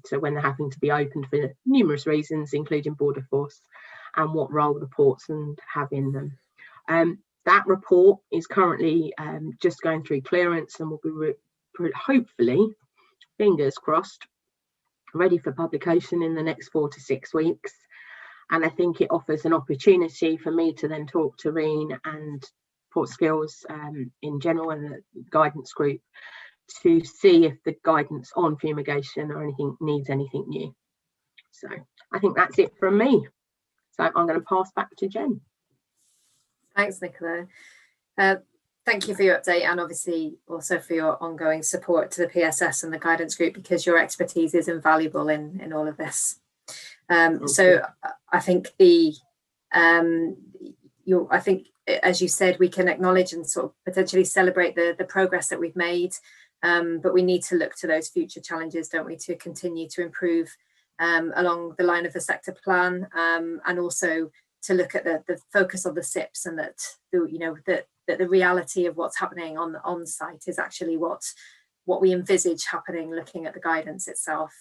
[SPEAKER 5] So when they're having to be opened for numerous reasons, including border force, and what role the ports have in them. That report is currently just going through clearance and will be hopefully, fingers crossed, ready for publication in the next 4 to 6 weeks. And I think it offers an opportunity for me to then talk to Rean and Port Skills in general and the guidance group to see if the guidance on fumigation or anything needs anything new. So I think that's it from me. So I'm going to pass back to Jen.
[SPEAKER 2] Thanks, Nicola. Thank you for your update, and obviously also for your ongoing support to the PSS and the guidance group, because your expertise is invaluable in all of this. So I think I think, as you said, we can acknowledge and sort of potentially celebrate the progress that we've made, but we need to look to those future challenges, don't we, to continue to improve along the line of the sector plan, and also to look at the focus of the SIPs, and that the reality of what's happening on site is actually what we envisage happening, looking at the guidance itself.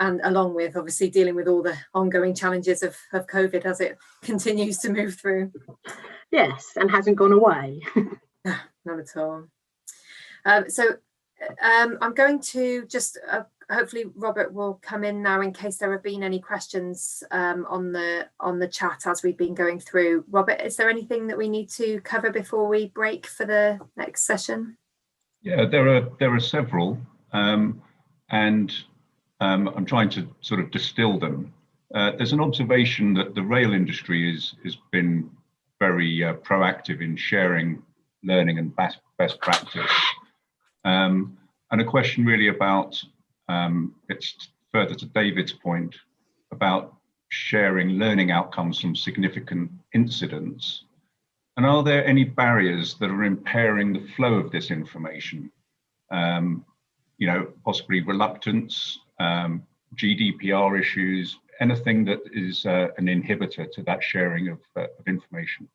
[SPEAKER 2] And along with obviously dealing with all the ongoing challenges of COVID as it continues to move through.
[SPEAKER 5] Yes, and hasn't gone away.
[SPEAKER 2] Not at all. So I'm going to just, hopefully Robert will come in now in case there have been any questions on the chat as we've been going through. Robert, is there anything that we need to cover before we break for the next session?
[SPEAKER 1] Yeah, there are several, and I'm trying to sort of distill them. There's an observation that the rail industry has been very proactive in sharing learning and best practice. And a question really about, it's further to David's point, about sharing learning outcomes from significant incidents. And are there any barriers that are impairing the flow of this information? Possibly reluctance, GDPR issues, anything that is an inhibitor to that sharing of information?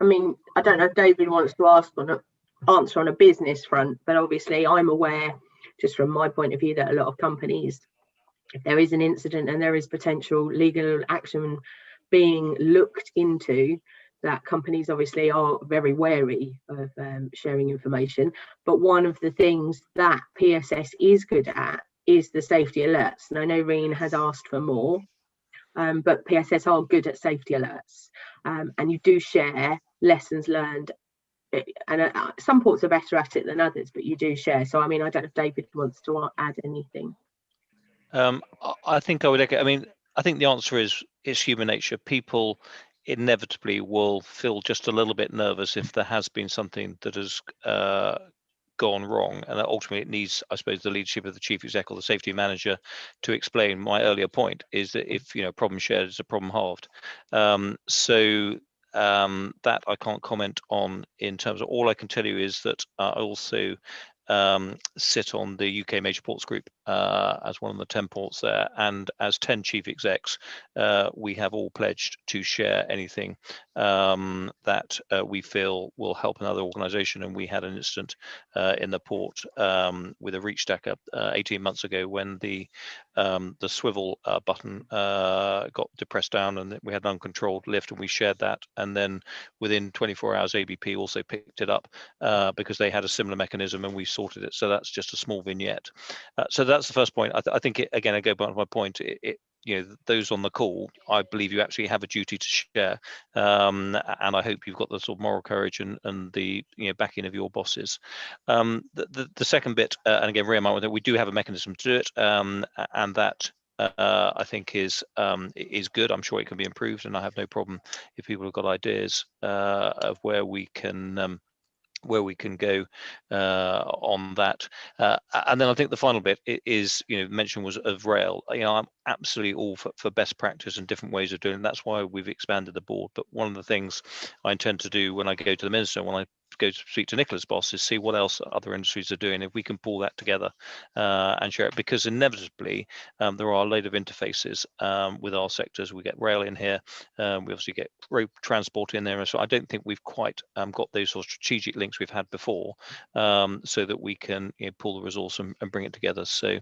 [SPEAKER 5] I mean, I don't know if David wants to answer on a business front, but obviously I'm aware, just from my point of view, that a lot of companies, if there is an incident and there is potential legal action being looked into, that companies obviously are very wary of sharing information. But one of the things that PSS is good at is the safety alerts. And I know Rean has asked for more, but PSS are good at safety alerts. And you do share lessons learned. And some ports are better at it than others, but you do share. So, I mean, I don't know if David wants to add anything.
[SPEAKER 3] I think I would echo. I mean, I think the answer is human nature. People inevitably will feel just a little bit nervous if there has been something that has gone wrong, and that ultimately it needs, I suppose, the leadership of the chief exec or the safety manager to explain. My earlier point is that if problem shared is a problem halved. That I can't comment on. In terms of, all I can tell you is that I also sit on the UK Major Ports Group as one of the 10 ports there, and as 10 chief execs, we have all pledged to share anything that we feel will help another organisation. And we had an incident in the port with a reach stacker 18 months ago when the swivel button got depressed down, and we had an uncontrolled lift, and we shared that. And then within 24 hours, ABP also picked it up because they had a similar mechanism, and we sorted it. So that's just a small vignette. So that's the first point. I think again, I go back to my point. Those on the call, I believe you actually have a duty to share, and I hope you've got the sort of moral courage and the backing of your bosses. The second bit, and again, Rean, we do have a mechanism to do it, and that I think is good. I'm sure it can be improved, and I have no problem if people have got ideas of where we can go on that. And then I think the final bit is, mention was of rail. I'm absolutely all for best practice and different ways of doing it. That's why we've expanded the board. But one of the things I intend to do when I go to the minister, when I go to speak to Nicola's boss, is see what else other industries are doing, if we can pull that together and share it, because inevitably there are a load of interfaces with our sectors. We get rail in here, we obviously get road transport in there, so I don't think we've quite got those sort of strategic links we've had before, so that we can pull the resource and bring it together. So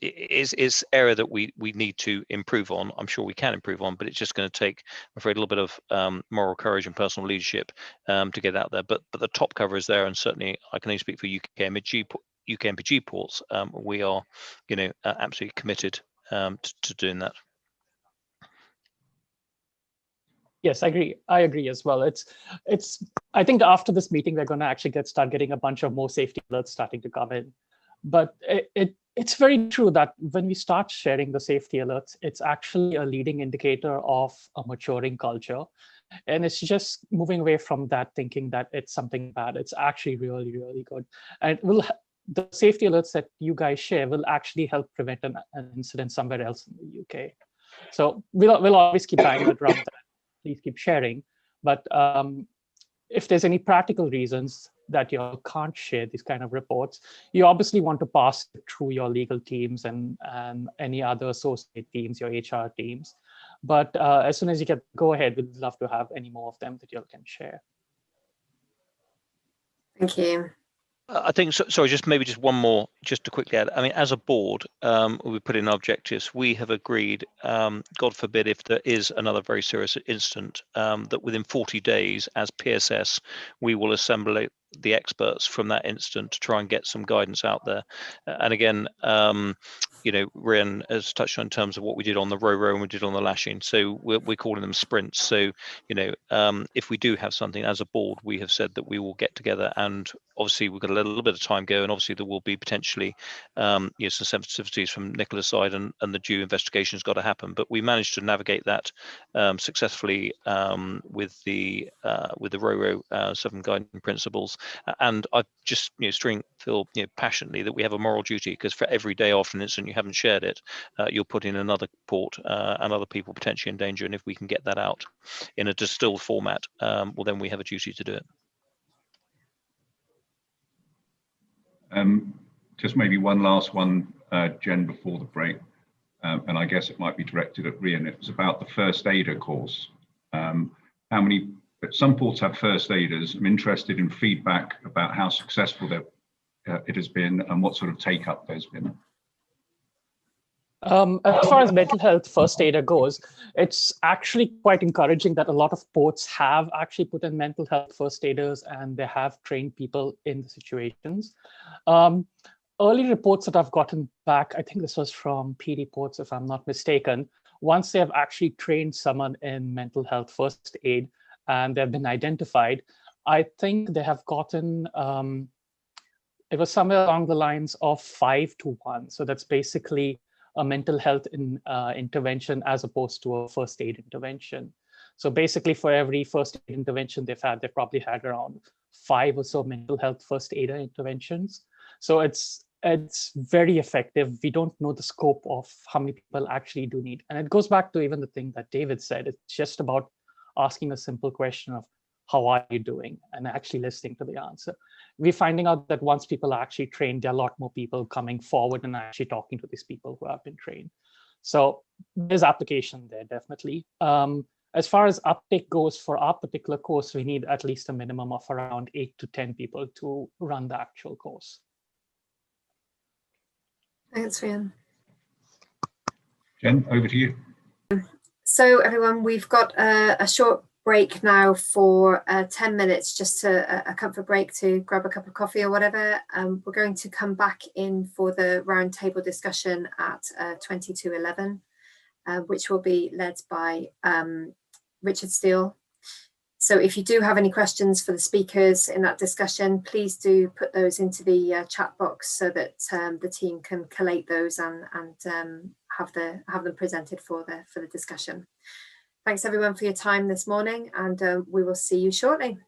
[SPEAKER 3] it's area that we need to improve on. I'm sure we can improve on, but it's just going to take, I'm afraid, a little bit of moral courage and personal leadership to get out there. But the top cover is there, and certainly I can only speak for UK MPG ports. We are, absolutely committed to doing that.
[SPEAKER 4] Yes, I agree as well. I think after this meeting, we're going to actually start getting a bunch of more safety alerts starting to come in. But it's very true that when we start sharing the safety alerts, it's actually a leading indicator of a maturing culture. And it's just moving away from that thinking that it's something bad. It's actually really, really good. And the safety alerts that you guys share will actually help prevent an incident somewhere else in the UK. So we'll always keep banging the drum that please keep sharing. But if there's any practical reasons that you can't share these kind of reports, you obviously want to pass it through your legal teams and any other associate teams, your HR teams. But as soon as you get go ahead, we'd love to have any more of them that you can share.
[SPEAKER 2] Thank you.
[SPEAKER 3] I think, sorry, just one more, just to quickly add. I mean, as a board, we put in objectives. We have agreed, God forbid, if there is another very serious incident, that within 40 days, as PSS, we will assemble the experts from that incident to try and get some guidance out there. And again, Rean has touched on in terms of what we did on the row and we did on the lashing. So we're calling them sprints. So, if we do have something as a board, we have said that we will get together, and obviously we've got a little bit of time go, and obviously there will be potentially some sensitivities from Nicola's side, and the due investigation has got to happen. But we managed to navigate that successfully with the row 7 guiding principles. And I just feel passionately that we have a moral duty, because for every day after an incident you haven't shared it, you're putting another port and other people potentially in danger. And if we can get that out in a distilled format, well, then we have a duty to do it.
[SPEAKER 1] Just maybe one last one, Jen, before the break, and I guess it might be directed at Rean. It was about the first aider course. Some ports have first aiders. I'm interested in feedback about how successful it has been and what sort of take up there's been.
[SPEAKER 4] As far as mental health first aider goes, it's actually quite encouraging that a lot of ports have actually put in mental health first aiders, and they have trained people in the situations. Early reports that I've gotten back, I think this was from PD ports, if I'm not mistaken, once they have actually trained someone in mental health first aid and they've been identified, I think they have gotten, it was somewhere along the lines of 5 to 1. So that's basically a mental health intervention as opposed to a first aid intervention. So basically for every first aid intervention they've probably had around 5 or so mental health first aider interventions. So it's very effective. We don't know the scope of how many people actually do need. And it goes back to even the thing that David said. It's just about asking a simple question of how are you doing, and actually listening to the answer. We're finding out that once people are actually trained, there are a lot more people coming forward and actually talking to these people who have been trained. So there's application there, definitely. As far as uptake goes for our particular course, we need at least a minimum of around 8 to 10 people to run the actual course.
[SPEAKER 2] Thanks, Rean.
[SPEAKER 1] Jen, over to you.
[SPEAKER 2] So everyone, we've got a short break now for 10 minutes, just a comfort break to grab a cup of coffee or whatever. We're going to come back in for the roundtable discussion at 20 to 11, which will be led by Richard Steele. So if you do have any questions for the speakers in that discussion, please do put those into the chat box so that the team can collate those and have them presented for the discussion. Thanks everyone for your time this morning, and we will see you shortly.